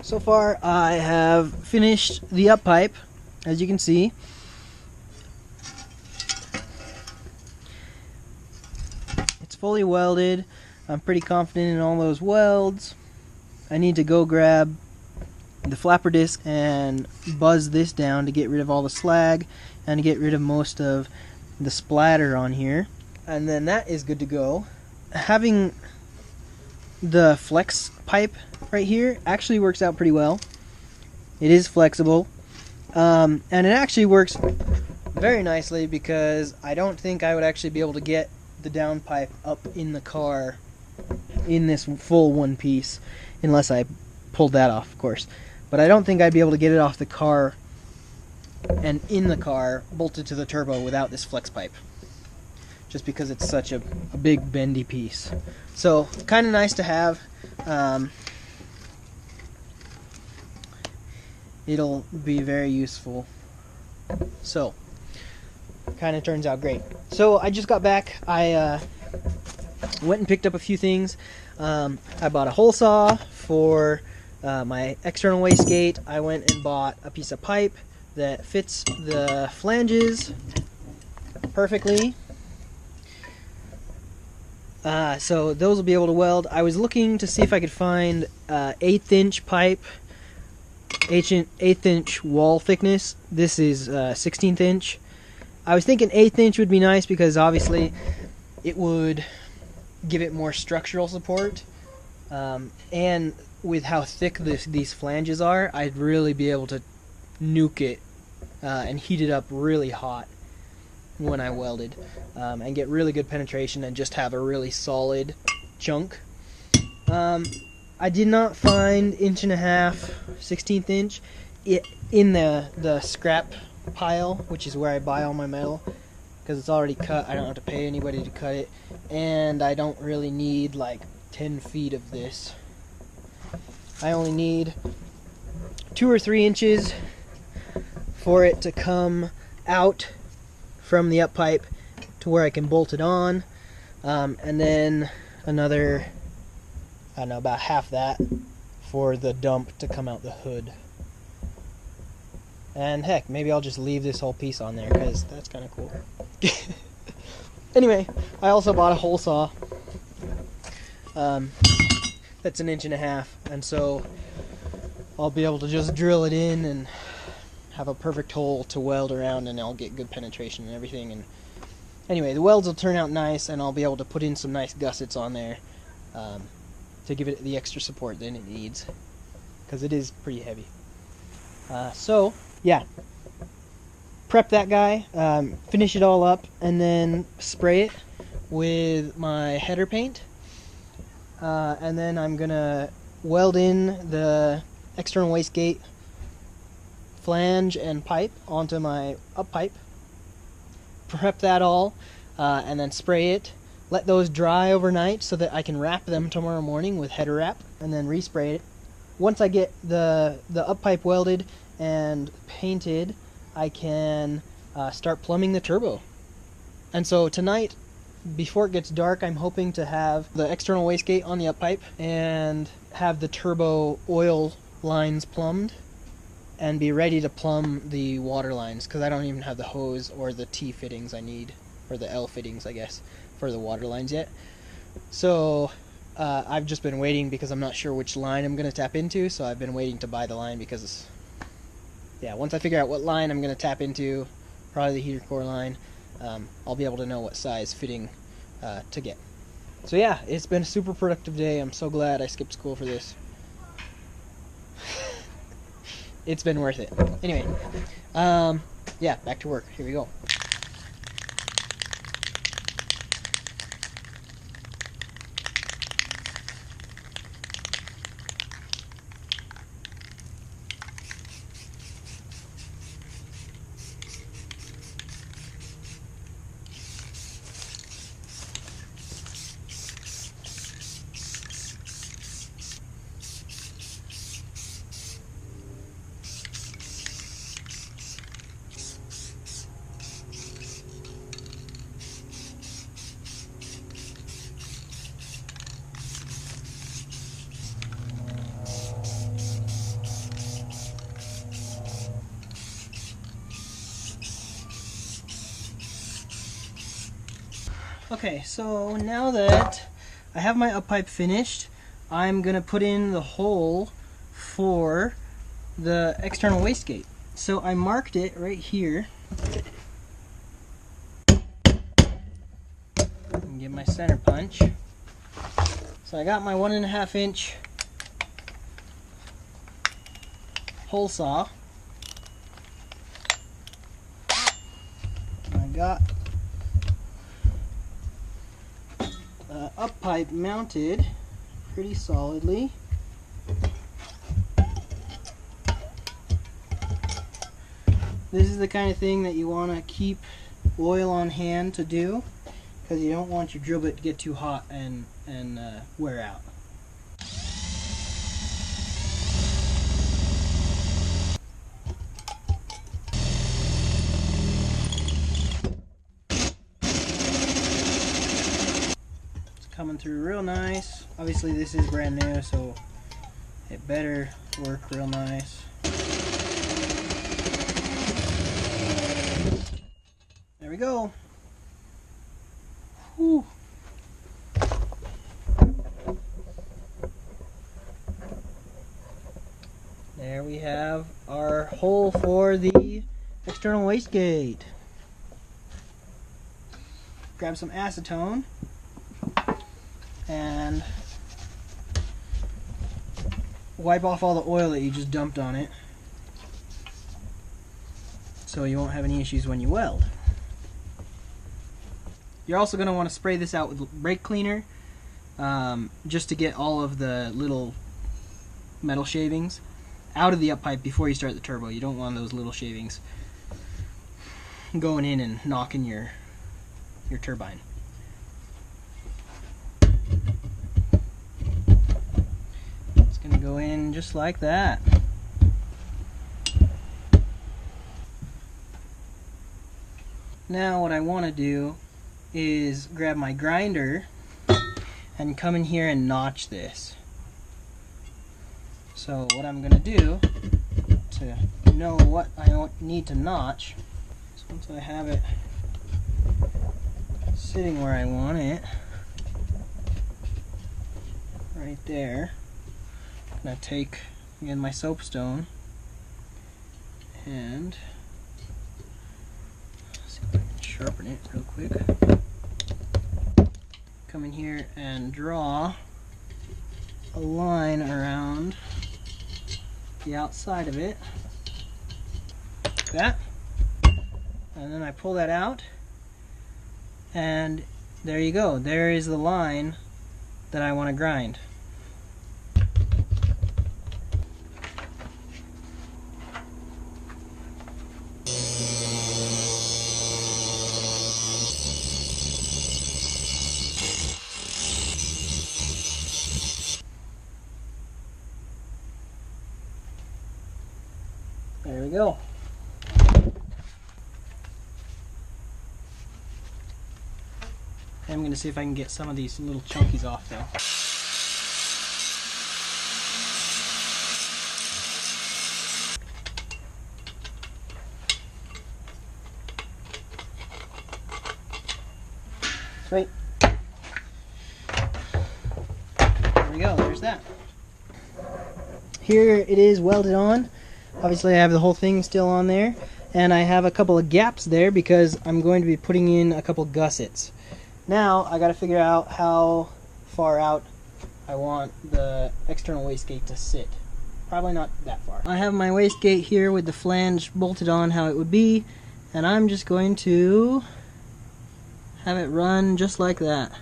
So far I have finished the up pipe, as you can see. It's fully welded. I'm pretty confident in all those welds. I need to go grab the flapper disc and buzz this down to get rid of all the slag and to get rid of most of the splatter on here, and then that is good to go. Having the flex pipe right here actually works out pretty well. It is flexible, and it actually works very nicely because I don't think I would actually be able to get the down pipe up in the car in this full one piece unless I pulled that off, of course. But I don't think I'd be able to get it off the car and in the car bolted to the turbo without this flex pipe, just because it's such a big bendy piece. So kind of nice to have. It'll be very useful. So kind of turns out great. So I just got back. I went and picked up a few things. I bought a hole saw for my external wastegate. I went and bought a piece of pipe that fits the flanges perfectly. So those will be able to weld. I was looking to see if I could find 1/8 inch pipe, 1/8 inch wall thickness. This is 16th inch. I was thinking 1/8 inch would be nice because obviously it would give it more structural support, and with how thick these flanges are, I'd really be able to nuke it and heat it up really hot when I welded, and get really good penetration and just have a really solid chunk. I did not find 1.5 inch 16th inch in the scrap pile, which is where I buy all my metal, because it's already cut. I don't have to pay anybody to cut it, and I don't really need like 10 feet of this. I only need 2 or 3 inches for it to come out from the up pipe to where I can bolt it on, and then another, I don't know, about half that for the dump to come out the hood. And heck, maybe I'll just leave this whole piece on there because that's kind of cool. Anyway, I also bought a hole saw. That's 1.5 inches, and so I'll be able to just drill it in and have a perfect hole to weld around, and I'll get good penetration and everything. And anyway, the welds will turn out nice, and I'll be able to put in some nice gussets on there to give it the extra support that it needs, because it is pretty heavy. So yeah, prep that guy, finish it all up, and then spray it with my header paint. And then I'm gonna weld in the external wastegate flange and pipe onto my up pipe, prep that all, and then spray it, let those dry overnight so that I can wrap them tomorrow morning with header wrap, and then respray it. Once I get the up pipe welded and painted, I can start plumbing the turbo. And so tonight, before it gets dark, I'm hoping to have the external wastegate on the up pipe and have the turbo oil lines plumbed and be ready to plumb the water lines, because I don't even have the hose or the T fittings I need, or the L fittings, I guess, for the water lines yet. So I've just been waiting because I'm not sure which line I'm going to tap into, so I've been waiting to buy the line because, yeah, once I figure out what line I'm going to tap into, probably the heater core line, I'll be able to know what size fitting to get. So yeah, it's been a super productive day. I'm so glad I skipped school for this. It's been worth it. Anyway, yeah, back to work. Here we go. Okay, so now that I have my up pipe finished, I'm gonna put in the hole for the external wastegate. So I marked it right here. And give my center punch. So I got my 1.5 inch hole saw. I got the up pipe mounted pretty solidly. This is the kind of thing that you want to keep oil on hand to do, because you don't want your drill bit to get too hot and wear out. It's coming through real nice. Obviously this is brand new, so it better work real nice. There we go. Whew. There we have our hole for the external wastegate. Grab some acetone and wipe off all the oil that you just dumped on it, so you won't have any issues when you weld. You're also going to want to spray this out with brake cleaner, just to get all of the little metal shavings out of the up pipe before you start the turbo. You don't want those little shavings going in and knocking your turbine. It's going to go in just like that. Now what I want to do is grab my grinder and come in here and notch this. So what I'm going to do to know what I need to notch is, once I have it sitting where I want it, right there, I'm going to take again my soapstone and see if I can sharpen it real quick. Come in here and draw a line around the outside of it, like that, and then I pull that out, and there you go. There is the line that I want to grind. There we go. I'm going to see if I can get some of these little chunkies off though. Sweet. There we go, there's that. Here it is welded on. Obviously I have the whole thing still on there, and I have a couple of gaps there because I'm going to be putting in a couple gussets. Now I got to figure out how far out I want the external wastegate to sit. Probably not that far. I have my wastegate here with the flange bolted on how it would be, and I'm just going to have it run just like that.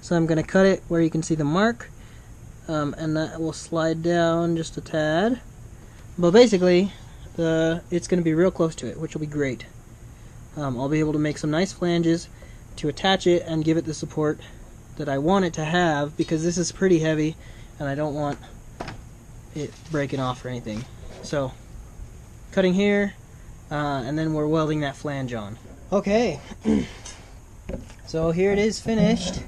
So I'm going to cut it where you can see the mark, and that will slide down just a tad. But basically, it's going to be real close to it, which will be great. I'll be able to make some nice flanges to attach it and give it the support that I want it to have, because this is pretty heavy and I don't want it breaking off or anything. So, cutting here, and then we're welding that flange on. Okay, so here it is finished.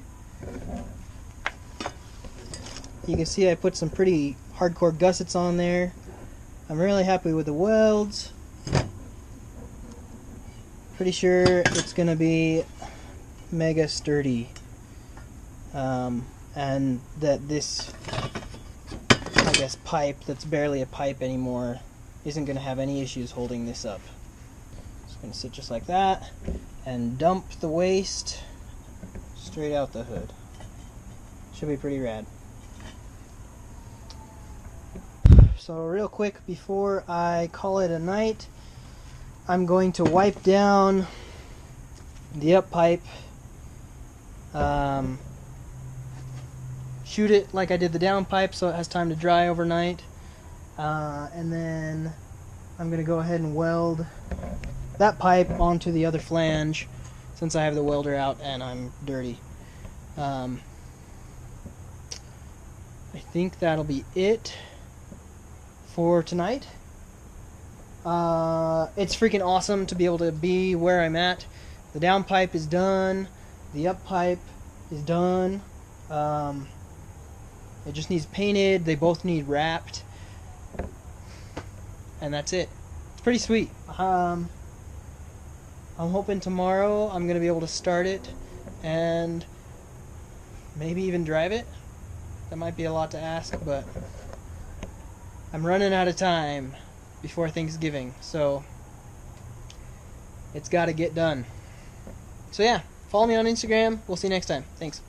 You can see I put some pretty hardcore gussets on there. I'm really happy with the welds. Pretty sure it's going to be mega sturdy, and that this, I guess, pipe that's barely a pipe anymore isn't going to have any issues holding this up. It's going to sit just like that and dump the waste straight out the hood. Should be pretty rad. So real quick before I call it a night, I'm going to wipe down the up pipe, shoot it like I did the down pipe so it has time to dry overnight, and then I'm going to go ahead and weld that pipe onto the other flange since I have the welder out and I'm dirty. I think that'll be it for tonight. It's freaking awesome to be able to be where I'm at. The down pipe is done. The up pipe is done. It just needs painted. They both need wrapped. And that's it. It's pretty sweet. I'm hoping tomorrow I'm going to be able to start it and maybe even drive it. That might be a lot to ask, but I'm running out of time before Thanksgiving, so it's got to get done. So yeah, follow me on Instagram. We'll see you next time. Thanks.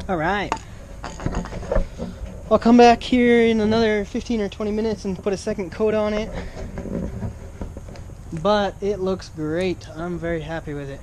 Alright. I'll come back here in another 15 or 20 minutes and put a second coat on it. But it looks great. I'm very happy with it.